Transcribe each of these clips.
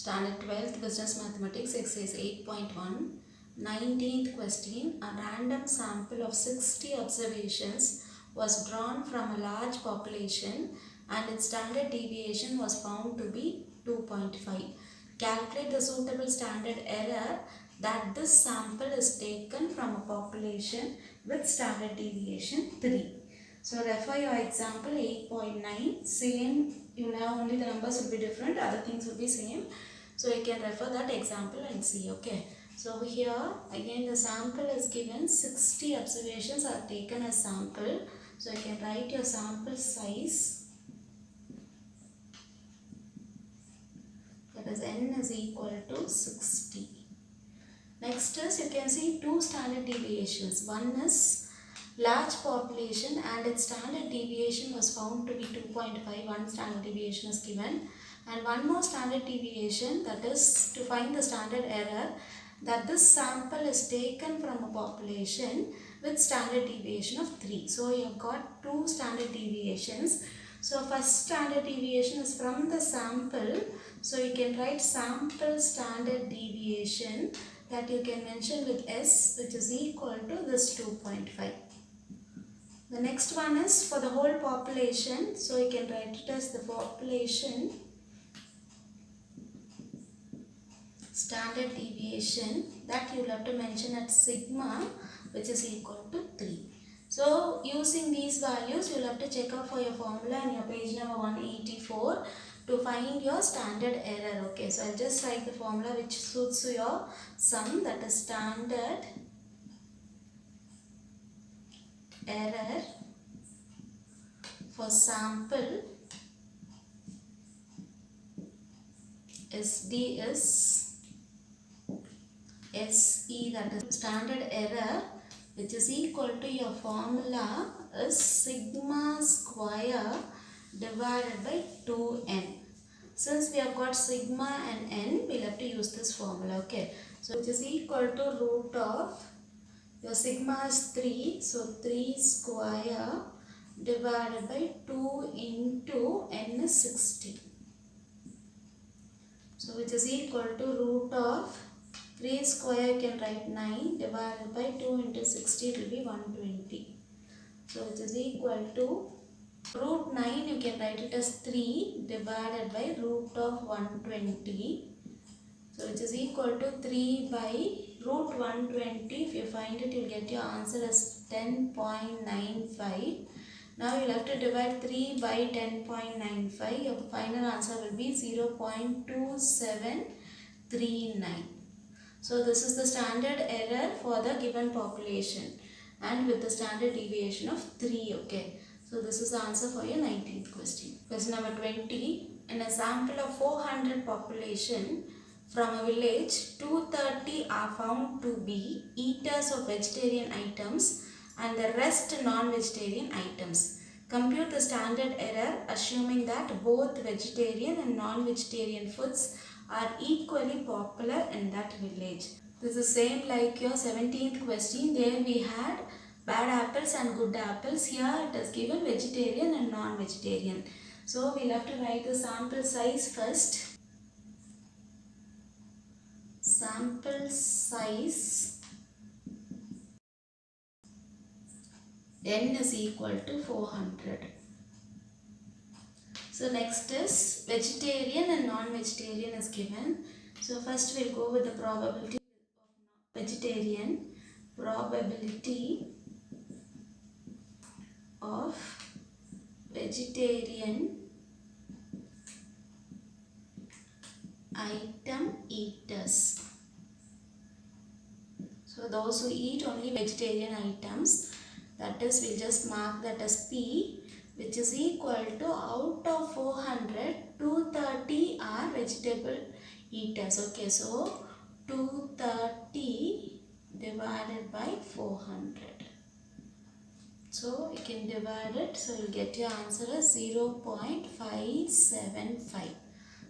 Standard 12th Business Mathematics Exercise 8.1 19th question. A random sample of 60 observations was drawn from a large population and its standard deviation was found to be 2.5. Calculate the suitable standard error that this sample is taken from a population with standard deviation 3. So refer your example 8.9. Same, you will have only the numbers will be different, other things will be same. So you can refer that example and see. Okay. So here again the sample is given, 60 observations are taken as sample. So you can write your sample size, that is n is equal to 60. Next is, you can see two standard deviations. One is large population and its standard deviation was found to be 2.5. One standard deviation is given. And one more standard deviation, that is to find the standard error that this sample is taken from a population with standard deviation of 3. So you have got two standard deviations. So first standard deviation is from the sample. So you can write sample standard deviation, that you can mention with S, which is equal to this 2.5. The next one is for the whole population. So you can write it as the population standard deviation, that you will have to mention at sigma, which is equal to 3. So using these values, you will have to check out for your formula in your page number 184 to find your standard error. Okay, so I'll just write the formula which suits your sum, that is standard error for sample SD is SE, that is standard error, which is equal to your formula is sigma square divided by 2n. Since we have got sigma and n, we'll have to use this formula. Okay, so which is equal to root of your sigma is 3, so 3 square divided by 2 into n is 60. So which is equal to root of 3 square, you can write 9 divided by 2 into 60, it will be 120. So which is equal to root 9, you can write it as 3 divided by root of 120. So which is equal to 3 by root 120. If you find it, you will get your answer as 10.95. Now you will have to divide 3 by 10.95. Your final answer will be 0.2739. So this is the standard error for the given population and with the standard deviation of 3. Okay. So this is the answer for your 19th question. Question number 20. In a sample of 400 population from a village, 230 are found to be eaters of vegetarian items and the rest non-vegetarian items. Compute the standard error assuming that both vegetarian and non-vegetarian foods are equally popular in that village. This is same like your 17th question. There we had bad apples and good apples. Here it is given vegetarian and non-vegetarian. So we'll have to write the sample size first. Sample size n is equal to 400. So next is vegetarian and non-vegetarian is given. So first we'll go with the probability of vegetarian. Probability of vegetarian item eaters. So those who eat only vegetarian items, that is, we'll just mark that as P, which is equal to out of 400, 230 are vegetable eaters. Okay, so 230 divided by 400. So you can divide it, so you'll get your answer as 0.575.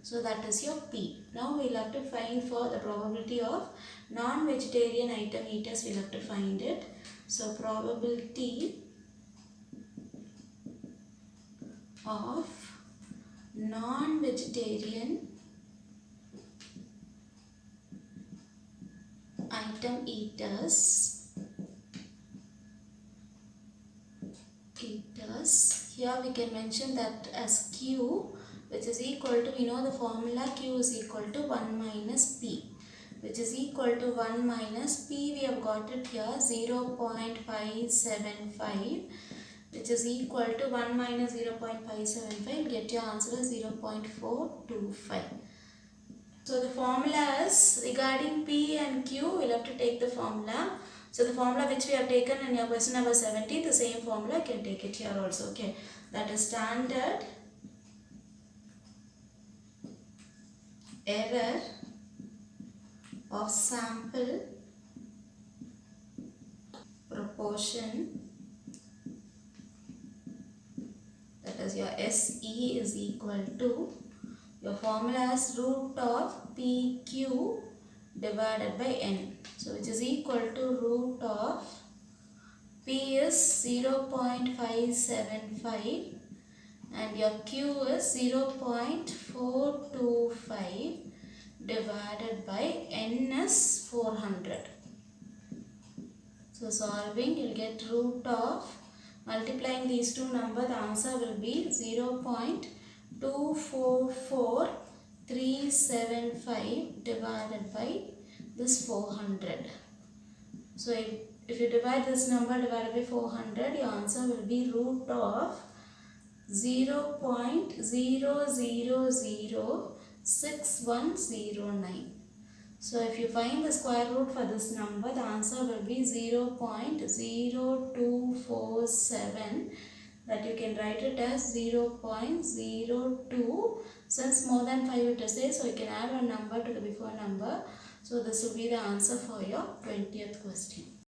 So that is your P. Now we'll have to find for the probability of non-vegetarian item eaters, we'll have to find it. So probability of non-vegetarian item eaters. Here we can mention that as Q, which is equal to, we know the formula Q is equal to 1 minus P, which is equal to 1 minus P. We have got it here 0.575, which is equal to 1 minus 0.575. Get your answer as 0.425. So the formula is regarding P and Q, we'll have to take the formula. So the formula which we have taken in your question number 70, the same formula you can take it here also. Okay, that is standard error of sample proportion, that is your SE is equal to, your formula is root of PQ divided by N. So which is equal to root of P is 0.575 and your Q is 0.425 divided by N is 400. So solving, you'll get root of, multiplying these two numbers, the answer will be 0.244375 divided by this 400. So if you divide this number divided by 400, your answer will be root of 0.0006109. So if you find the square root for this number, the answer will be 0.0247. That you can write it as 0.02. Since more than 5 it is there, so you can add one number to the before number. So this will be the answer for your 20th question.